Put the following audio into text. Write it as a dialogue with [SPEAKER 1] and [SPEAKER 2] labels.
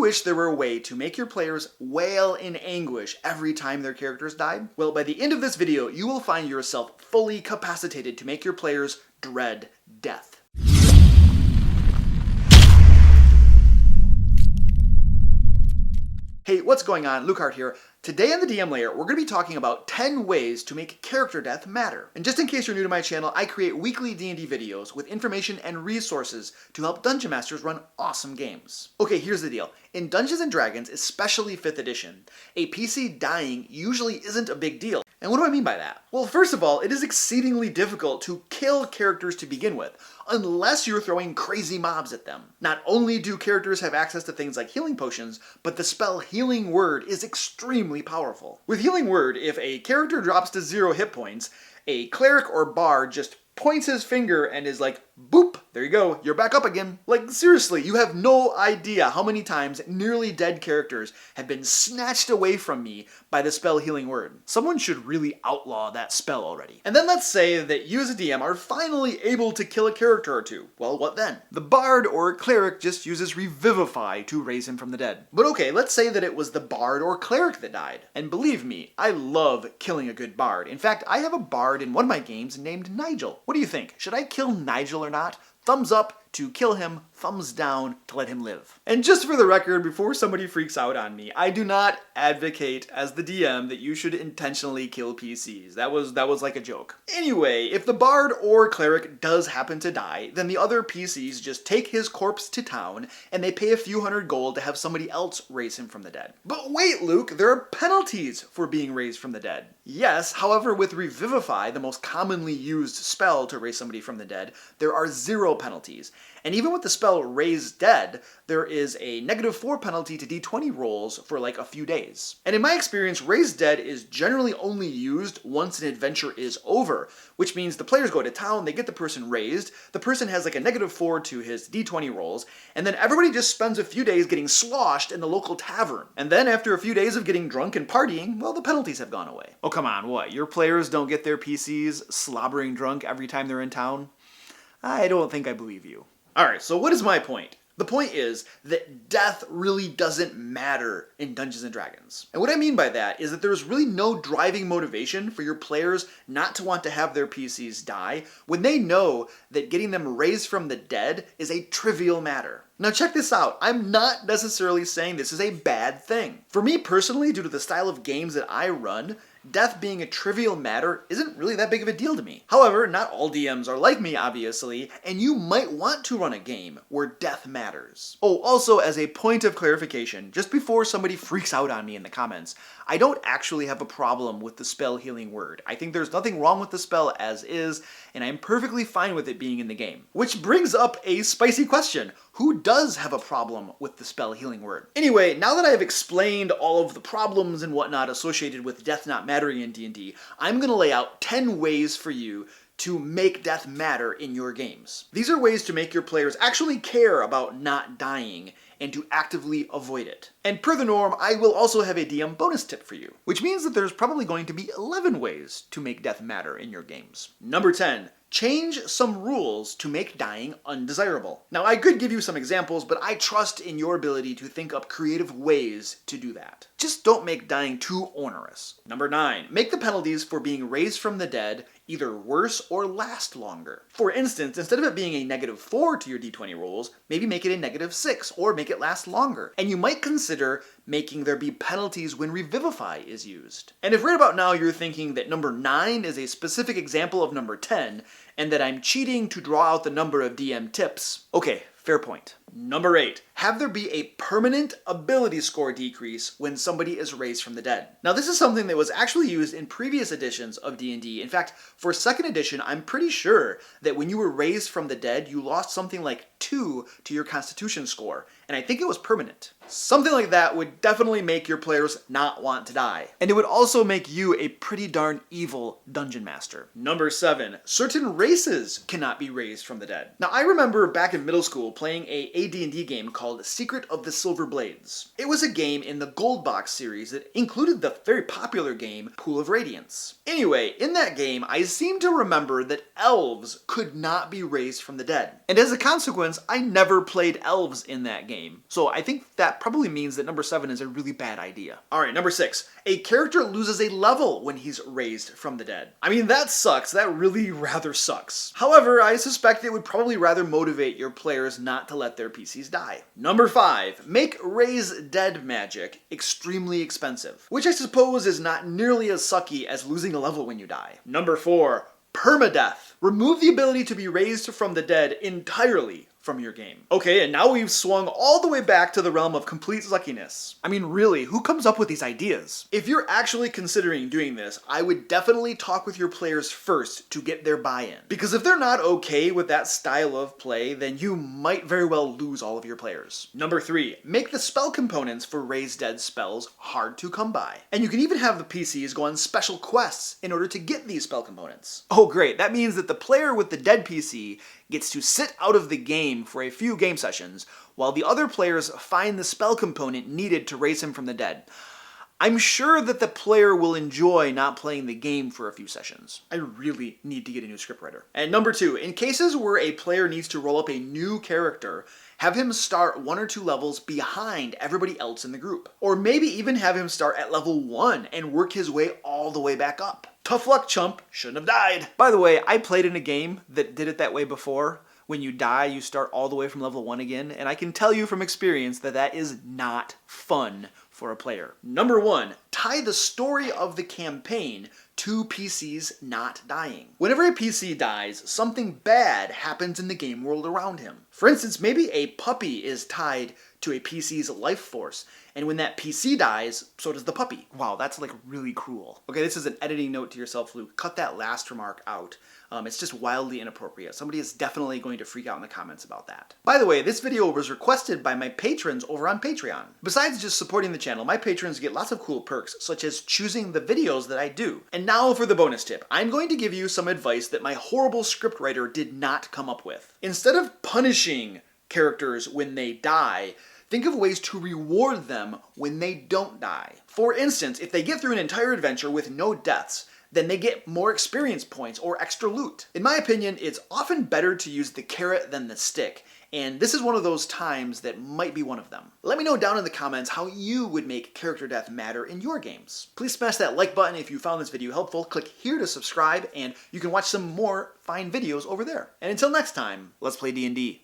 [SPEAKER 1] wish there were a way to make your players wail in anguish every time their characters died? Well, by the end of this video, you will find yourself fully capacitated to make your players dread death. Hey, what's going on? Luke Hart here. Today on the DM Lair, we're going to be talking about 10 ways to make character death matter. And just in case you're new to my channel, I create weekly D&D videos with information and resources to help Dungeon Masters run awesome games. Okay, here's the deal. In Dungeons & Dragons, especially 5th edition, a PC dying usually isn't a big deal. And what do I mean by that? Well, first of all, it is exceedingly difficult to kill characters to begin with, unless you're throwing crazy mobs at them. Not only do characters have access to things like healing potions, but the spell Healing Word is extremely powerful. With Healing Word, if a character drops to 0 hit points, a cleric or bard just points his finger and is like, boop, there you go, you're back up again. Like, seriously, you have no idea how many times nearly dead characters have been snatched away from me by the spell Healing Word. Someone should really outlaw that spell already. And then let's say that you as a DM are finally able to kill a character or two. Well, what then? The bard or cleric just uses revivify to raise him from the dead. But okay, let's say that it was the bard or cleric that died. And believe me, I love killing a good bard. In fact, I have a bard in one of my games named Nigel. What do you think? Should I kill Nigel or not? Thumbs up to kill him, thumbs down to let him live. And just for the record, before somebody freaks out on me, I do not advocate as the DM that you should intentionally kill PCs. That was like a joke. Anyway, if the bard or cleric does happen to die, then the other PCs just take his corpse to town and they pay a few hundred gold to have somebody else raise him from the dead. But wait, Luke, there are penalties for being raised from the dead. Yes, however, with Revivify, the most commonly used spell to raise somebody from the dead, there are 0 penalties. And even with the spell Raise Dead, there is a -4 penalty to d20 rolls for like a few days. And in my experience, Raise Dead is generally only used once an adventure is over, which means the players go to town, they get the person raised, the person has like a -4 to his d20 rolls, and then everybody just spends a few days getting sloshed in the local tavern. And then after a few days of getting drunk and partying, well, the penalties have gone away. Oh, come on, what? Your players don't get their PCs slobbering drunk every time they're in town? I don't think I believe you. Alright, so what is my point? The point is that death really doesn't matter in Dungeons & Dragons. And what I mean by that is that there's really no driving motivation for your players not to want to have their PCs die when they know that getting them raised from the dead is a trivial matter. Now check this out, I'm not necessarily saying this is a bad thing. For me personally, due to the style of games that I run, death being a trivial matter isn't really that big of a deal to me. However, not all DMs are like me, obviously, and you might want to run a game where death matters. Oh, also as a point of clarification, just before somebody freaks out on me in the comments, I don't actually have a problem with the spell Healing Word. I think there's nothing wrong with the spell as is, and I'm perfectly fine with it being in the game. Which brings up a spicy question. Who does have a problem with the spell Healing Word? Anyway, now that I have explained all of the problems and whatnot associated with death not mattering in D&D, I'm going to lay out 10 ways for you to make death matter in your games. These are ways to make your players actually care about not dying and to actively avoid it. And per the norm, I will also have a DM bonus tip for you, which means that there's probably going to be 11 ways to make death matter in your games. Number 10. Change some rules to make dying undesirable. Now, I could give you some examples, but I trust in your ability to think up creative ways to do that. Just don't make dying too onerous. Number 9, make the penalties for being raised from the dead either worse or last longer. For instance, instead of it being a -4 to your d20 rolls, maybe make it a -6 or make it last longer. And you might consider making there be penalties when Revivify is used. And if right about now you're thinking that number 9 is a specific example of number 10, and that I'm cheating to draw out the number of DM tips, okay, fair point. Number 8, have there be a permanent ability score decrease when somebody is raised from the dead. Now this is something that was actually used in previous editions of D&D. In fact, for 2nd edition, I'm pretty sure that when you were raised from the dead, you lost something like 2 to your constitution score, and I think it was permanent. Something like that would definitely make your players not want to die. And it would also make you a pretty darn evil dungeon master. Number 7, certain races cannot be raised from the dead. Now I remember back in middle school playing a AD&D game called called Secret of the Silver Blades. It was a game in the Gold Box series that included the very popular game Pool of Radiance. Anyway, in that game, I seem to remember that elves could not be raised from the dead. And as a consequence, I never played elves in that game. So I think that probably means that number 7 is a really bad idea. Alright, number 6. A character loses a level when he's raised from the dead. I mean, that sucks. That really rather sucks. However, I suspect it would probably rather motivate your players not to let their PCs die. Number 5. Make raise dead magic extremely expensive, which I suppose is not nearly as sucky as losing a level when you die. Number 4. Perma Death. Remove the ability to be raised from the dead entirely from your game. Okay, and now we've swung all the way back to the realm of complete suckiness. I mean, really, who comes up with these ideas? If you're actually considering doing this, I would definitely talk with your players first to get their buy-in. Because if they're not okay with that style of play, then you might very well lose all of your players. Number 3, make the spell components for raise dead spells hard to come by. And you can even have the PCs go on special quests in order to get these spell components. Oh great, that means that the player with the dead PC gets to sit out of the game for a few game sessions, while the other players find the spell component needed to raise him from the dead. I'm sure that the player will enjoy not playing the game for a few sessions. I really need to get a new scriptwriter. And number 2, in cases where a player needs to roll up a new character, have him start 1 or 2 levels behind everybody else in the group. Or maybe even have him start at level 1 and work his way all the way back up. Tough luck, chump. Shouldn't have died. By the way, I played in a game that did it that way before. When you die, you start all the way from level 1 again, and I can tell you from experience that that is not fun for a player. Number 1, tie the story of the campaign to PCs not dying. Whenever a PC dies, something bad happens in the game world around him. For instance, maybe a puppy is tied to a PC's life force, and when that PC dies, so does the puppy. Wow, that's like really cruel. Okay, this is an editing note to yourself, Luke. Cut that last remark out. It's just wildly inappropriate. Somebody is definitely going to freak out in the comments about that. By the way, this video was requested by my patrons over on Patreon. Besides just supporting the channel, my patrons get lots of cool perks, such as choosing the videos that I do. And now for the bonus tip. I'm going to give you some advice that my horrible scriptwriter did not come up with. Instead of punishing characters when they die, think of ways to reward them when they don't die. For instance, if they get through an entire adventure with no deaths, then they get more experience points or extra loot. In my opinion, it's often better to use the carrot than the stick, and this is one of those times that might be one of them. Let me know down in the comments how you would make character death matter in your games. Please smash that like button if you found this video helpful, click here to subscribe, and you can watch some more fine videos over there. And until next time, let's play D&D.